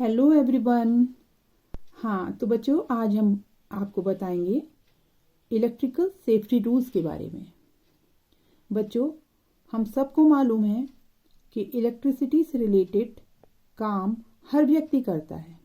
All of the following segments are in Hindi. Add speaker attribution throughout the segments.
Speaker 1: Hello everyone. हाँ तो बच्चों, आज हम आपको बताएंगे इलेक्ट्रिकल सेफ्टी रूल्स के बारे में। बच्चों, हम सबको मालूम है कि इलेक्ट्रिसिटी से रिलेटेड काम हर व्यक्ति करता है,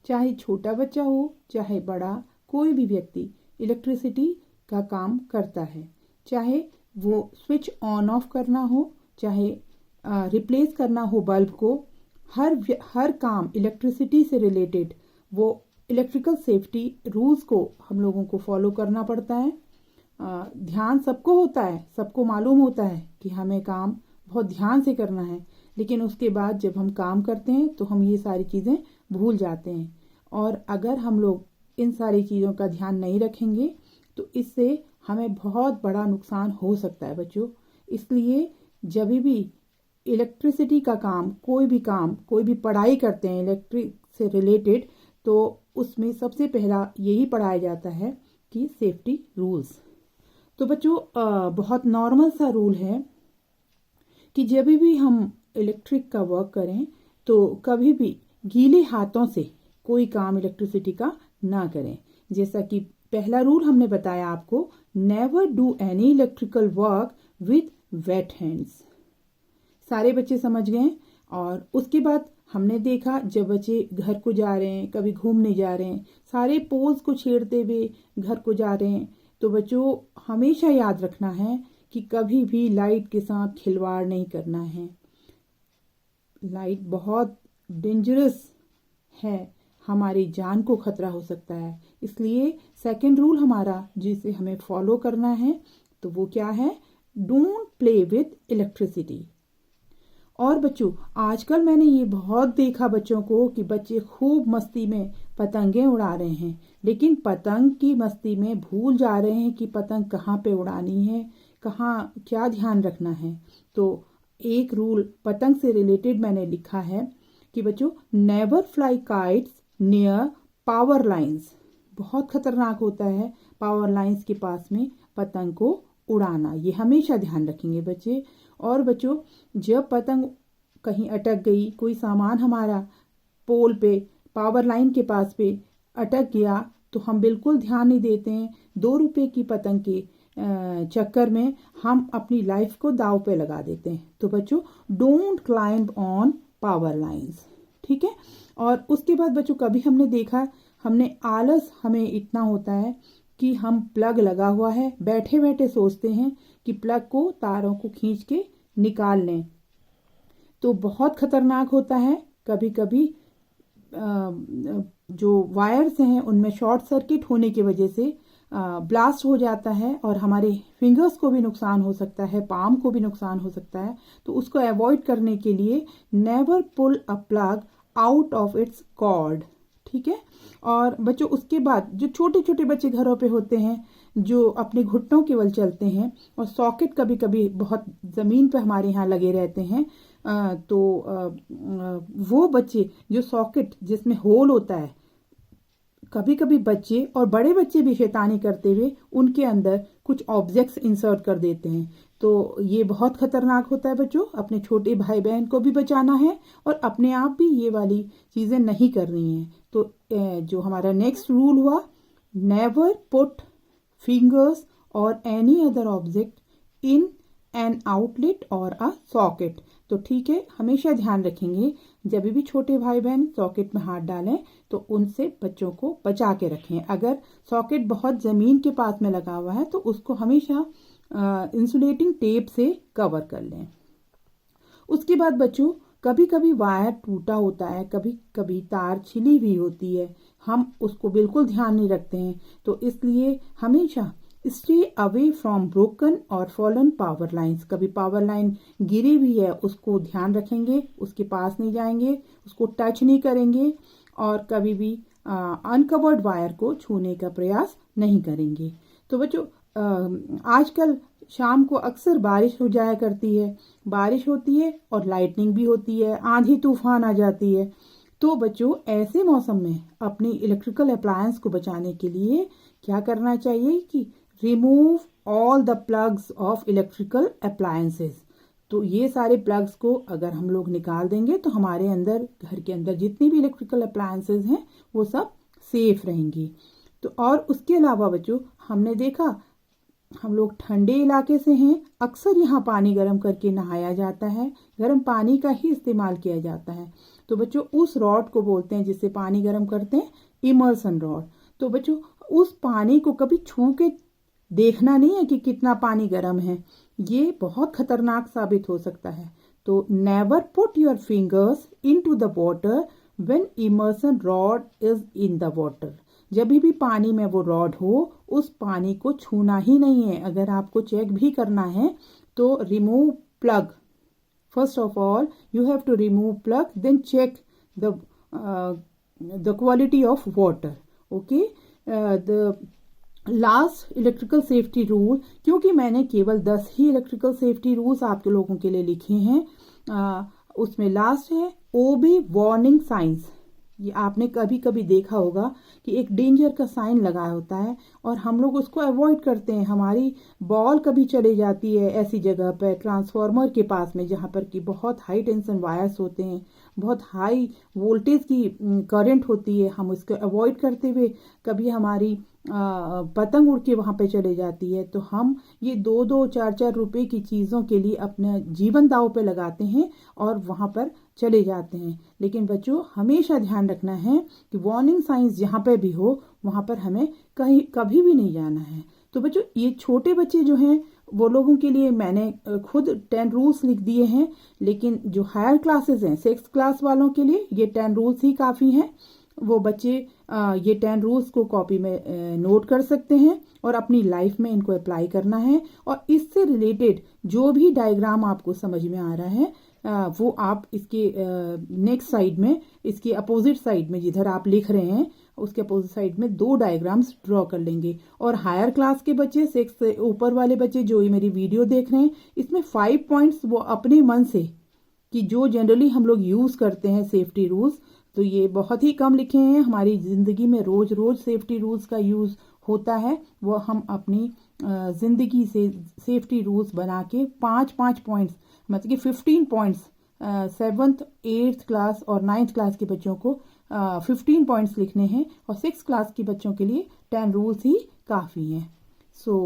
Speaker 1: चाहे छोटा बच्चा हो चाहे बड़ा, कोई भी व्यक्ति इलेक्ट्रिसिटी का काम करता है। चाहे वो स्विच ऑन ऑफ करना हो, चाहे रिप्लेस करना हो बल्ब को, हर काम इलेक्ट्रिसिटी से रिलेटेड वो इलेक्ट्रिकल सेफ्टी रूल्स को हम लोगों को फॉलो करना पड़ता है। ध्यान सबको होता है, सबको मालूम होता है कि हमें काम बहुत ध्यान से करना है, लेकिन उसके बाद जब हम काम करते हैं तो हम ये सारी चीज़ें भूल जाते हैं। और अगर हम लोग इन सारी चीज़ों का ध्यान नहीं रखेंगे तो इससे हमें बहुत बड़ा नुकसान हो सकता है बच्चों। इसलिए जब भी इलेक्ट्रिसिटी का काम, कोई भी पढ़ाई करते हैं इलेक्ट्रिक से रिलेटेड, तो उसमें सबसे पहला यही पढ़ाया जाता है कि सेफ्टी रूल्स। तो बच्चों, बहुत नॉर्मल सा रूल है कि जब भी हम इलेक्ट्रिक का वर्क करें तो कभी भी गीले हाथों से कोई काम इलेक्ट्रिसिटी का ना करें। जैसा कि पहला रूल हमने बताया आपको, never do any electrical work with wet hands. सारे बच्चे समझ गए। और उसके बाद हमने देखा जब बच्चे घर को जा रहे हैं, कभी घूमने जा रहे हैं, सारे पोल्स को छेड़ते हुए घर को जा रहे हैं, तो बच्चों हमेशा याद रखना है कि कभी भी लाइट के साथ खिलवाड़ नहीं करना है। लाइट बहुत डेंजरस है, हमारी जान को खतरा हो सकता है। इसलिए सेकंड रूल हमारा जिसे हमें फॉलो करना है तो वो क्या है, डोंट प्ले विथ इलेक्ट्रिसिटी। और बच्चों, आजकल मैंने ये बहुत देखा बच्चों को कि बच्चे खूब मस्ती में पतंगे उड़ा रहे हैं, लेकिन पतंग की मस्ती में भूल जा रहे हैं कि पतंग कहाँ पे उड़ानी है, कहाँ क्या ध्यान रखना है। तो एक रूल पतंग से रिलेटेड मैंने लिखा है कि बच्चों, never fly kites near power lines. बहुत खतरनाक होता है पावर लाइंस के पास में पतंग को उड़ाना, ये हमेशा ध्यान रखेंगे बच्चे। और बच्चों, जब पतंग कहीं अटक गई, कोई सामान हमारा पोल पे, पावर लाइन के पास पे अटक गया, तो हम बिल्कुल ध्यान नहीं देते हैं। 2 रुपए की पतंग के चक्कर में हम अपनी लाइफ को दांव पे लगा देते हैं। तो बच्चों, don't climb on power lines, ठीक है। और उसके बाद बच्चों, कभी हमने देखा, आलस हमें इतना होता है कि हम प्लग लगा हुआ है, बैठे बैठे सोचते हैं कि प्लग को, तारों को खींच के निकाल लें, तो बहुत खतरनाक होता है। कभी कभी जो वायर्स हैं उनमें शॉर्ट सर्किट होने की वजह से ब्लास्ट हो जाता है और हमारे फिंगर्स को भी नुकसान हो सकता है, पाम को भी नुकसान हो सकता है। तो उसको अवॉइड करने के लिए never pull a plug out of its cord, ठीक है। और बच्चों, उसके बाद जो छोटे छोटे बच्चे घरों पे होते हैं जो अपने घुटनों के बल चलते हैं, और सॉकेट कभी कभी बहुत ज़मीन पे हमारे यहाँ लगे रहते हैं, वो बच्चे जो सॉकेट जिसमें होल होता है, कभी कभी बच्चे और बड़े बच्चे भी शैतानी करते हुए उनके अंदर कुछ ऑब्जेक्ट्स इंसर्ट कर देते हैं। तो ये बहुत खतरनाक होता है बच्चों। अपने छोटे भाई बहन को भी बचाना है और अपने आप भी ये वाली चीज़ें नहीं करनी है। तो जो हमारा नेक्स्ट रूल हुआ, नेवर पुट फिंगर्स और any other object in an outlet और अ सॉकेट। तो ठीक है, हमेशा ध्यान रखेंगे जब भी छोटे भाई बहन सॉकेट में हाथ डालें तो उनसे बच्चों को बचा के रखें। अगर सॉकेट बहुत ज़मीन के पास में लगा हुआ है तो उसको हमेशा इंसुलेटिंग टेप से कवर कर लें। उसके बाद बच्चों, कभी कभी वायर टूटा होता है, कभी कभी तार छिली हुई होती है, हम उसको बिल्कुल ध्यान नहीं रखते हैं। तो इसलिए हमेशा स्टे अवे फ्रॉम ब्रोकन और फॉलन पावर लाइंस। कभी पावर लाइन गिरी हुई है, उसको ध्यान रखेंगे, उसके पास नहीं जाएंगे, उसको टच नहीं करेंगे, और कभी भी अनकवर्ड वायर को छूने का प्रयास नहीं करेंगे। तो बच्चों, आजकल शाम को अक्सर बारिश हो जाया करती है, बारिश होती है और लाइटनिंग भी होती है, आंधी तूफान आ जाती है। तो बच्चों, ऐसे मौसम में अपनी इलेक्ट्रिकल अप्लायंस को बचाने के लिए क्या करना चाहिए कि remove all the plugs of electrical appliances. तो ये सारे प्लग्स को अगर हम लोग निकाल देंगे तो हमारे अंदर, घर के अंदर जितनी भी इलेक्ट्रिकल अप्लायंसेस हैं वो सब सेफ रहेंगी। तो और उसके अलावा बच्चों, हमने देखा हम लोग ठंडे इलाके से हैं, अक्सर यहाँ पानी गर्म करके नहाया जाता है, गर्म पानी का ही इस्तेमाल किया जाता है। तो बच्चों उस रॉड को बोलते हैं जिससे पानी गर्म करते हैं, इमर्सन रॉड। तो बच्चों उस पानी को कभी छू के देखना नहीं है कि कितना पानी गर्म है, ये बहुत खतरनाक साबित हो सकता है। तो never put your fingers into the water when immersion rod is in the water. जब भी पानी में वो रॉड हो, उस पानी को छूना ही नहीं है। अगर आपको चेक भी करना है तो remove plug, first of all you have to remove plug, then check the quality of water. Okay, the last electrical safety rule, क्योंकि मैंने केवल 10 ही इलेक्ट्रिकल सेफ्टी रूल्स आपके लोगों के लिए लिखे हैं, उसमें लास्ट है ओबे वार्निंग साइंस। ये आपने कभी कभी देखा होगा कि एक डेंजर का साइन लगा होता है और हम लोग उसको अवॉइड करते हैं। हमारी बॉल कभी चली जाती है ऐसी जगह पर, ट्रांसफार्मर के पास में, जहाँ पर कि बहुत हाई टेंशन वायर्स होते हैं, बहुत हाई वोल्टेज की करंट होती है। हम उसको अवॉइड करते हुए कभी हमारी पतंग उड़ के वहाँ पे चले जाती है, तो हम ये 2-2, 4-4 रुपए की चीज़ों के लिए अपना जीवन दांव पे लगाते हैं और वहाँ पर चले जाते हैं। लेकिन बच्चों हमेशा ध्यान रखना है कि वार्निंग साइंस जहाँ पे भी हो वहाँ पर हमें कहीं कभी भी नहीं जाना है। तो बच्चों ये छोटे बच्चे जो हैं वो लोगों के लिए मैंने खुद 10 रूल्स लिख दिए हैं, लेकिन जो हायर क्लासेस हैं, 6th क्लास वालों के लिए ये 10 रूल्स ही काफ़ी हैं। वो बच्चे ये 10 रूल्स को कॉपी में नोट कर सकते हैं और अपनी लाइफ में इनको अप्लाई करना है। और इससे रिलेटेड जो भी डायग्राम आपको समझ में आ रहा है वो आप इसके नेक्स्ट साइड में, इसके अपोजिट साइड में जिधर आप लिख रहे हैं उसके अपोजिट साइड में 2 डायग्राम्स ड्रॉ कर लेंगे। और हायर क्लास के बच्चे, 6 से ऊपर वाले बच्चे जो ये मेरी वीडियो देख रहे हैं, इसमें 5 पॉइंट्स वो अपने मन से, कि जो जनरली हम लोग यूज़ करते हैं सेफ्टी रूल्स, तो ये बहुत ही कम लिखे हैं। हमारी ज़िंदगी में रोज़ रोज़ सेफ्टी रूल्स का यूज़ होता है, वो हम अपनी ज़िंदगी से सेफ्टी रूल्स बना के 5-5 पॉइंट्स, मतलब कि 15 पॉइंट्स 7th 8th क्लास और 9th क्लास के बच्चों को 15 पॉइंट्स लिखने हैं और 6th क्लास के बच्चों के लिए 10 रूल्स ही काफ़ी हैं। सो